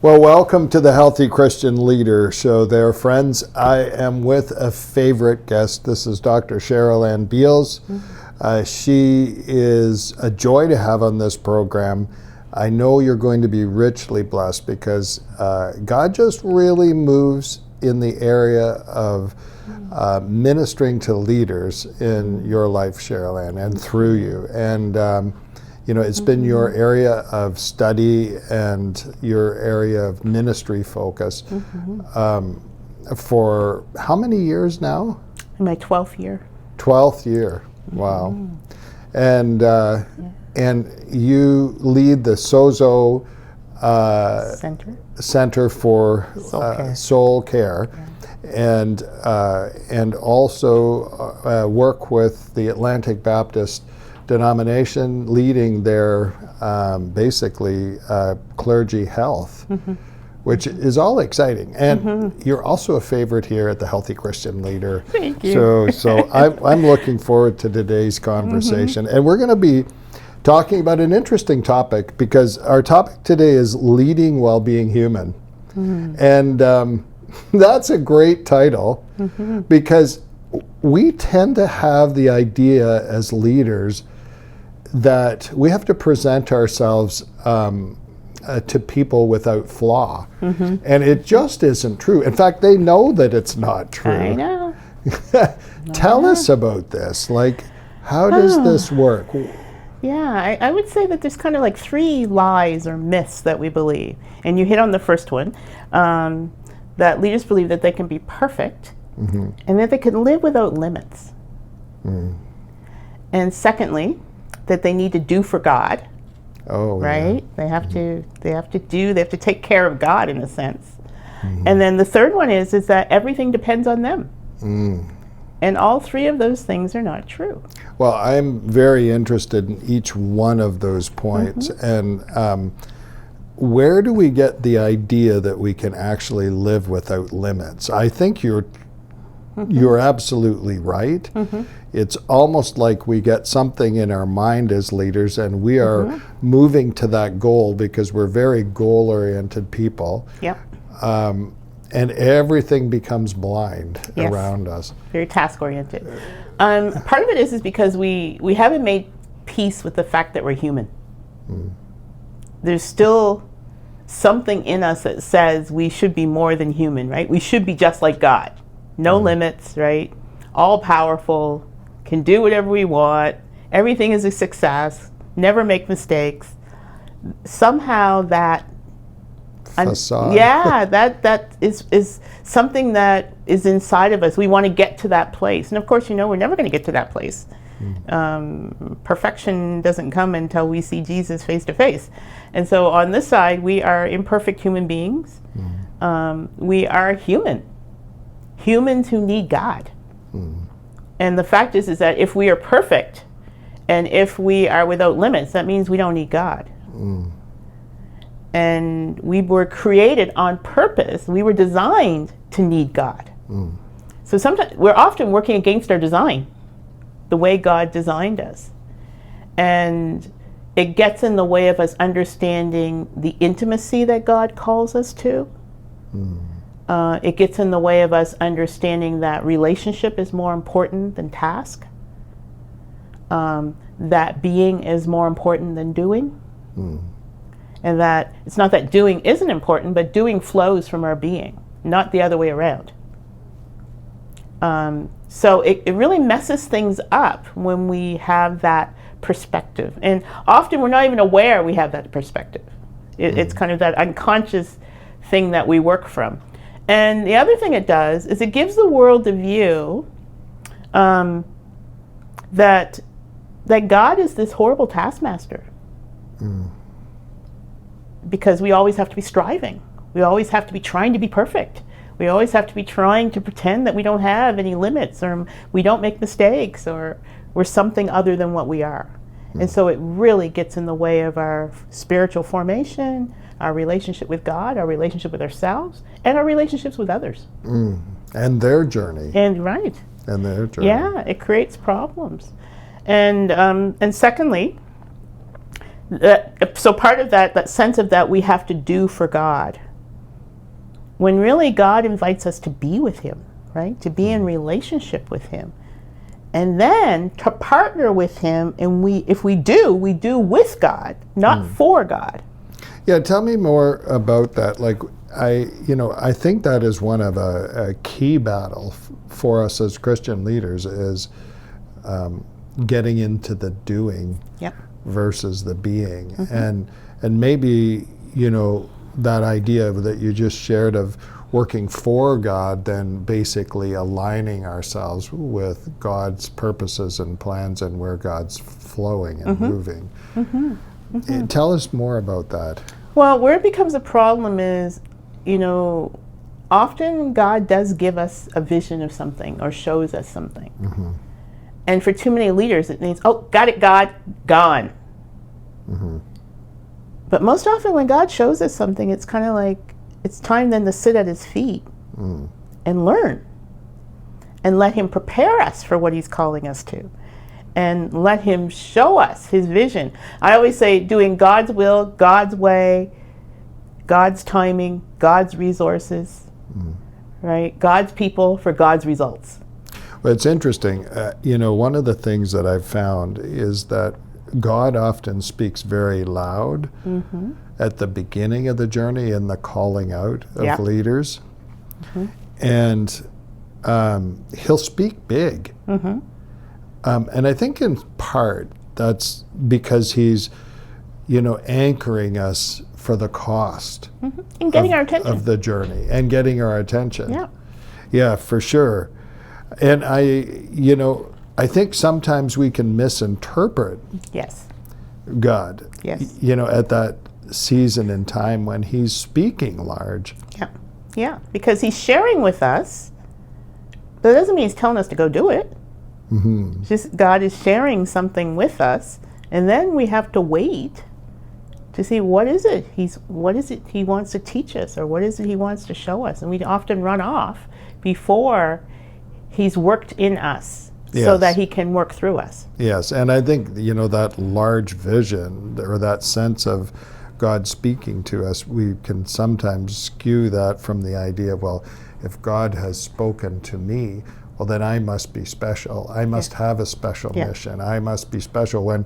Well, welcome to the Healthy Christian Leader Show there, friends. I am with a favorite guest. This is Dr. Cheryl Ann Beals. She is a joy to have on this program. I know you're going to be richly blessed because God just really moves in the area of ministering to leaders in your life, Cheryl Ann, and through you. And it's been your area of study and your area of ministry focus for how many years now? In my 12th year. 12th year, wow. And you lead the SOZO Centre for Soul Care. And also work with the Atlantic Baptist denomination, leading their basically clergy health, which is all exciting. And you're also a favorite here at the Healthy Christian Leader. Thank you. So I'm looking forward to today's conversation. And we're going to be talking about an interesting topic because our topic today is leading while being human. And that's a great title because we tend to have the idea as leaders that we have to present ourselves to people without flaw. And it just isn't true. In fact, they know that it's not true. I know. Tell us about this. Like, how does this work? Yeah, I would say that there's kind of like three lies or myths that we believe. And you hit on the first one, that leaders believe that they can be perfect and that they can live without limits. And secondly, that they need to do for God. Oh, right? Yeah. They have to take care of God in a sense. And then the third one is that everything depends on them. And all three of those things are not true. Well, I'm very interested in each one of those points. And where do we get the idea that we can actually live without limits? I think you're absolutely right. It's almost like we get something in our mind as leaders and we are moving to that goal because we're very goal-oriented people. Yep. And everything becomes blind around us. Very task-oriented. Part of it is because we haven't made peace with the fact that we're human. There's still something in us that says we should be more than human, right? We should be just like God. No limits, right? All powerful, can do whatever we want. Everything is a success. Never make mistakes. Somehow that facade. That is something that is inside of us. We want to get to that place. And of course, we're never going to get to that place. Perfection doesn't come until we see Jesus face to face. And so on this side, we are imperfect human beings. We are humans who need God. And the fact is that if we are perfect and if we are without limits, that means we don't need God. And we were created on purpose. We were designed to need God. So sometimes we're often working against our design, the way God designed us. And it gets in the way of us understanding the intimacy that God calls us to. It gets in the way of us understanding that relationship is more important than task. That being is more important than doing. And that it's not that doing isn't important, but doing flows from our being, not the other way around. So it really messes things up when we have that perspective. And often we're not even aware we have that perspective. It's kind of that unconscious thing that we work from. And the other thing it does is it gives the world the view that God is this horrible taskmaster. Because we always have to be striving. We always have to be trying to be perfect. We always have to be trying to pretend that we don't have any limits or we don't make mistakes or we're something other than what we are. And so it really gets in the way of our spiritual formation, our relationship with God, our relationship with ourselves, and our relationships with others. And their journey. And right. And their journey. Yeah, it creates problems. And secondly, so part of that sense of that we have to do for God, when really God invites us to be with him, right? To be in relationship with him. And then to partner with him, and if we do with God, not for God. Yeah, tell me more about that. Like, I think that is one of a key battle for us as Christian leaders is getting into the doing versus the being. And maybe, that idea that you just shared of working for God, then basically aligning ourselves with God's purposes and plans and where God's flowing and moving. Tell us more about that. Well, where it becomes a problem is, often God does give us a vision of something or shows us something. And for too many leaders, it means, oh, got it, God, gone. But most often when God shows us something, it's kind of like, it's time then to sit at his feet and learn and let him prepare us for what he's calling us to and let him show us his vision. I always say doing God's will, God's way, God's timing, God's resources, right? God's people for God's results. Well, it's interesting. One of the things that I've found is that God often speaks very loud at the beginning of the journey and the calling out of leaders. And he'll speak big. And I think in part that's because he's, anchoring us for the cost and getting our attention of the journey and getting our attention. Yeah, for sure. And I think sometimes we can misinterpret God. At that season in time when he's speaking large. Yeah, because he's sharing with us, but it doesn't mean he's telling us to go do it. It's just God is sharing something with us, and then we have to wait to see what is it he wants to teach us, or what is it he wants to show us. And we often run off before he's worked in us so that he can work through us. Yes, and I think, that large vision or that sense of God speaking to us, we can sometimes skew that from the idea of, well, if God has spoken to me, well, then I must be special. I must have a special mission. I must be special. When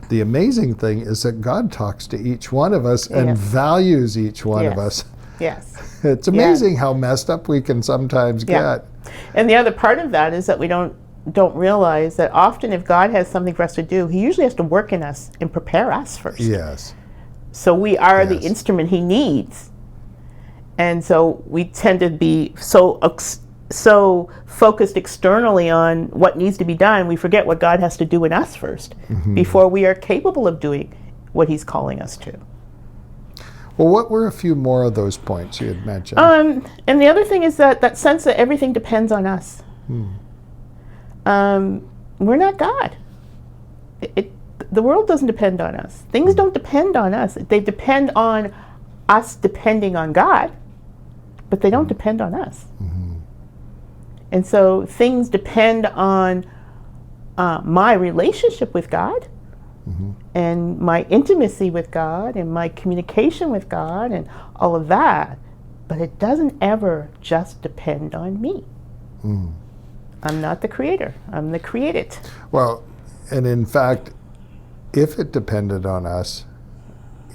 the amazing thing is that God talks to each one of us and values each one of us. It's amazing how messed up we can sometimes get. And the other part of that is that we don't realize that often if God has something for us to do, he usually has to work in us and prepare us first. So we are the instrument he needs. And so we tend to be so focused externally on what needs to be done, we forget what God has to do in us first before we are capable of doing what he's calling us to. Well, what were a few more of those points you had mentioned? And the other thing is that sense that everything depends on us. We're not God. The world doesn't depend on us. Things don't depend on us. They depend on us depending on God, but they don't depend on us. And so things depend on my relationship with God and my intimacy with God and my communication with God and all of that, but it doesn't ever just depend on me. I'm not the creator. I'm the created. Well, and in fact, if it depended on us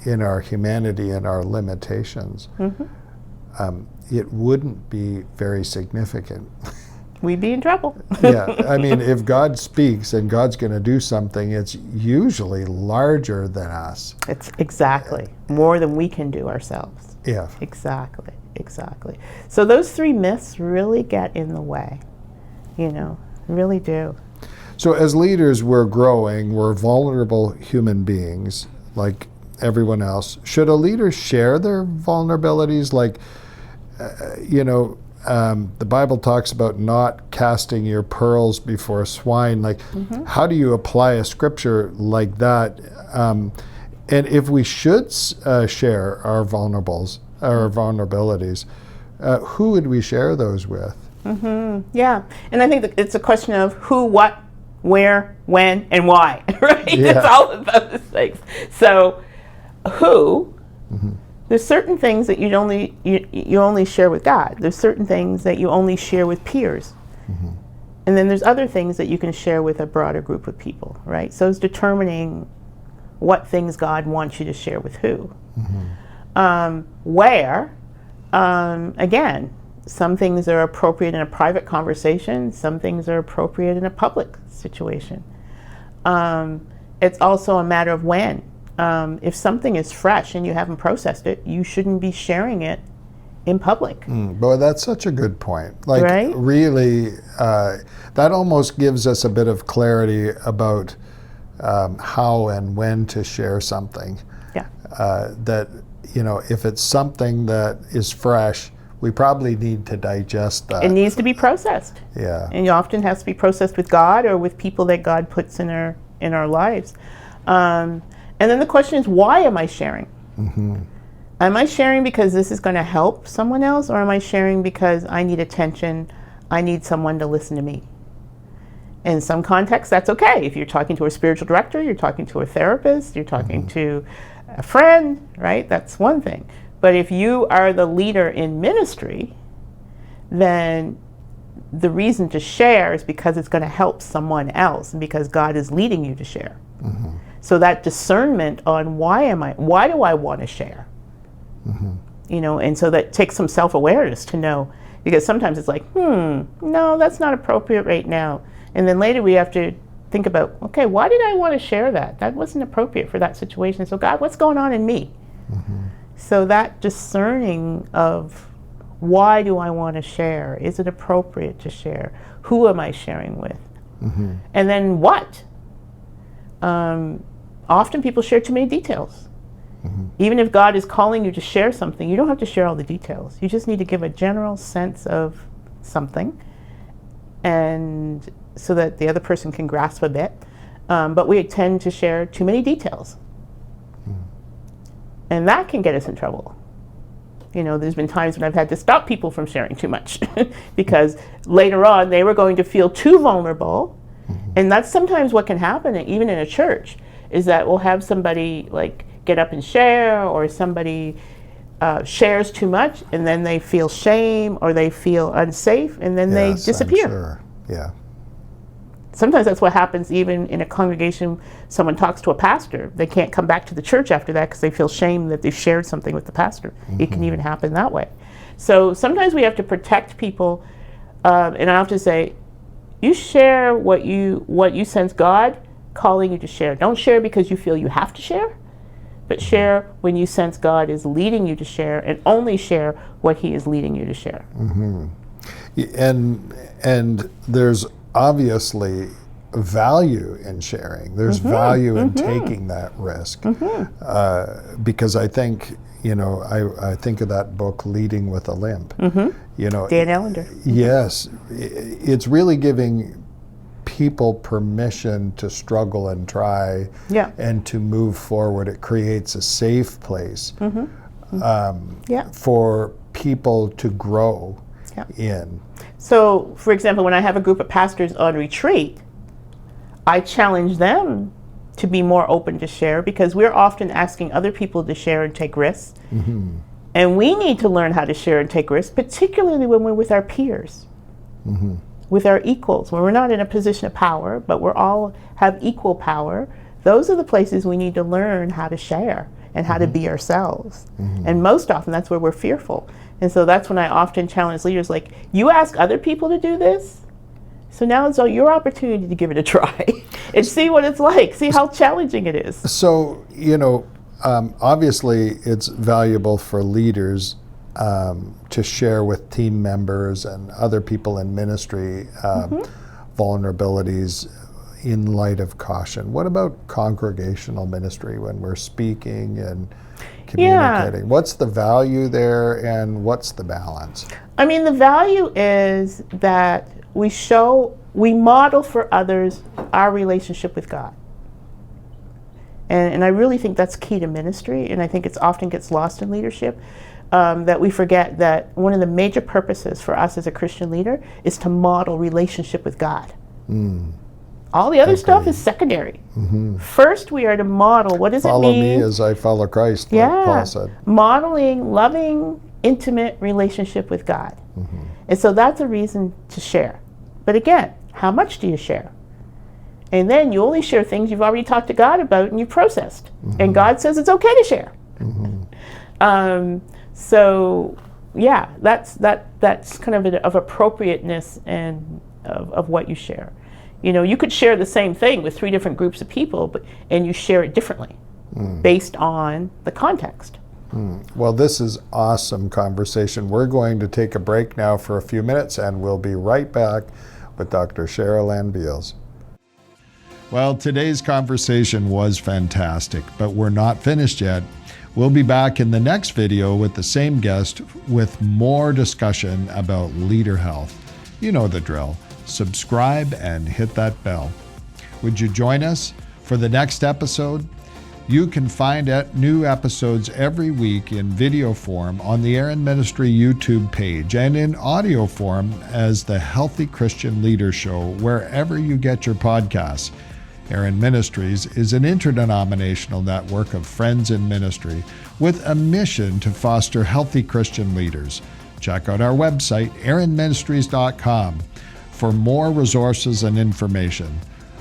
in our humanity and our limitations, it wouldn't be very significant. We'd be in trouble. I mean, if God speaks and God's going to do something, it's usually larger than us. It's exactly more than we can do ourselves. Exactly. So those three myths really get in the way, really do. So as leaders, we're growing, we're vulnerable human beings like everyone else. Should a leader share their vulnerabilities? Like, the Bible talks about not casting your pearls before swine. Like, how do you apply a scripture like that? And if we should share our vulnerabilities, who would we share those with? Yeah, and I think that it's a question of who, what, where, when, and why, right? It's all of those things. So, who, There's certain things that you only share with God. There's certain things that you only share with peers. And then there's other things that you can share with a broader group of people, right? So it's determining what things God wants you to share with who. Again, some things are appropriate in a private conversation, some things are appropriate in a public situation. It's also a matter of when. If something is fresh and you haven't processed it, you shouldn't be sharing it in public. Boy, that's such a good point. Like, right? Really, that almost gives us a bit of clarity about how and when to share something. Yeah. That, if it's something that is fresh, we probably need to digest that. It needs to be processed. Yeah. And it often has to be processed with God or with people that God puts in our lives. And then the question is, why am I sharing? Am I sharing because this is going to help someone else, or am I sharing because I need attention, I need someone to listen to me? In some contexts, that's okay. If you're talking to a spiritual director, you're talking to a therapist, you're talking to a friend, right? That's one thing. But if you are the leader in ministry, then the reason to share is because it's going to help someone else and because God is leading you to share. So that discernment on why do I want to share? And so that takes some self-awareness to know, because sometimes it's like, no, that's not appropriate right now. And then later we have to think about, okay, why did I want to share that? That wasn't appropriate for that situation. So God, what's going on in me? So that discerning of why do I want to share? Is it appropriate to share? Who am I sharing with? And then what? Often people share too many details. Even if God is calling you to share something, you don't have to share all the details. You just need to give a general sense of something, and so that the other person can grasp a bit. But we tend to share too many details. And that can get us in trouble. There's been times when I've had to stop people from sharing too much because later on they were going to feel too vulnerable. And that's sometimes what can happen, even in a church, is that we'll have somebody like get up and share, or somebody shares too much and then they feel shame or they feel unsafe and then they disappear. I'm sure. Yeah. Sometimes that's what happens even in a congregation. Someone talks to a pastor, they can't come back to the church after that because they feel shame that they've shared something with the pastor. It can even happen that way. So sometimes we have to protect people, and I have to say, you share what you sense God calling you to share. Don't share because you feel you have to share, but share when you sense God is leading you to share, and only share what He is leading you to share. And there's obviously value in sharing. There's value in taking that risk, because I think I think of that book, Leading with a Limp. Dan Allender. Yes, it's really giving people permission to struggle and try, and to move forward. It creates a safe place for people to grow in. So, for example, when I have a group of pastors on retreat, I challenge them to be more open to share, because we're often asking other people to share and take risks. And we need to learn how to share and take risks, particularly when we're with our peers, with our equals, when we're not in a position of power, but we're all have equal power. Those are the places we need to learn how to share and how to be ourselves. And most often that's where we're fearful. And so that's when I often challenge leaders, like, you ask other people to do this, so now it's your opportunity to give it a try and see what it's like, see how challenging it is. So, obviously it's valuable for leaders to share with team members and other people in ministry vulnerabilities in light of caution. What about congregational ministry when we're speaking and communicating? What's the value there, and what's the balance? I mean, the value is that we model for others our relationship with God. And I really think that's key to ministry, and I think it's often gets lost in leadership, that we forget that one of the major purposes for us as a Christian leader is to model relationship with God. All the other stuff is secondary. First, we are to model. What does it mean? Follow me as I follow Christ, like Paul said. Modeling loving, intimate relationship with God. And so that's a reason to share. But again, how much do you share? And then you only share things you've already talked to God about and you've processed. And God says it's okay to share. So yeah, that's kind of appropriateness and of what you share. You know, you could share the same thing with 3 different groups of people, and you share it differently based on the context. Well, this is awesome conversation. We're going to take a break now for a few minutes, and we'll be right back with Dr. Cheryl Ann Beals. Well, today's conversation was fantastic, but we're not finished yet. We'll be back in the next video with the same guest with more discussion about leader health. You know the drill. Subscribe and hit that bell. Would you join us for the next episode? You can find new episodes every week in video form on the Aaron Ministry YouTube page and in audio form as the Healthy Christian Leader Show wherever you get your podcasts. Aaron Ministries is an interdenominational network of friends in ministry with a mission to foster healthy Christian leaders. Check out our website, aaronministries.com, for more resources and information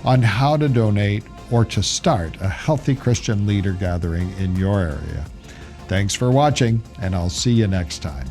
on how to donate or to start a healthy Christian leader gathering in your area. Thanks for watching, and I'll see you next time.